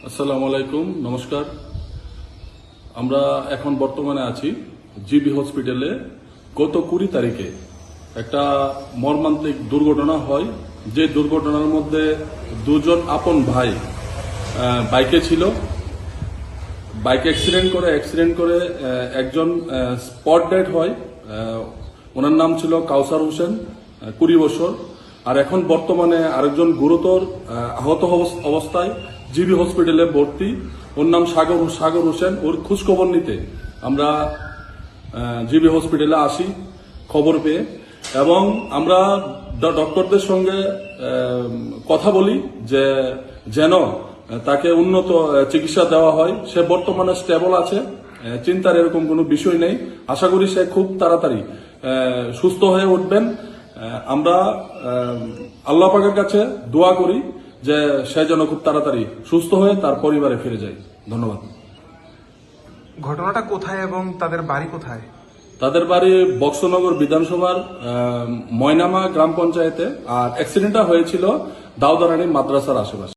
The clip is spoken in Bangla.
আসসালামু আলাইকুম, নমস্কার। আমরা এখন বর্তমানে আছি জিবি হসপিটালে। গত 20 তারিখে একটা মর্মান্তিক দুর্ঘটনা হয়। যে দুর্ঘটনার মধ্যে দুজন আপন ভাই বাইকে ছিল। বাইক অ্যাক্সিডেন্ট করে একজন স্পট ডেড হয়। ওনার নাম ছিল কাউসার হোসেন, 20 বছর। আর এখন বর্তমানে আরেকজন গুরুতর আহত অবস্থায় জিবি হসপিটালে ভর্তি। ওর নাম সাগর হোসেন। ওর খোঁজখবর নিতে আমরা জিবি হসপিটালে আসি খবর পেয়ে, এবং আমরা ডক্টরদের সঙ্গে কথা বলি যে যেন তাকে উন্নত চিকিৎসা দেওয়া হয়। সে বর্তমানে স্টেবল আছে, চিন্তার এরকম কোনো বিষয় নেই। আশা করি সে খুব তাড়াতাড়ি সুস্থ হয়ে উঠবেন। আমরা আল্লাহ পাকের কাছে দোয়া করি যে সে যেন খুব তাড়াতাড়ি সুস্থ হয়ে তার পরিবারে ফিরে যায়। ধন্যবাদ। ঘটনাটা কোথায় এবং তাদের বাড়ি কোথায়? তাদের বাড়ি বক্সনগর বিধানসভার ময়নামা গ্রাম পঞ্চায়েতে, আর অ্যাক্সিডেন্টটা হয়েছিল দাউদারানী মাদ্রাসার আশেপাশে।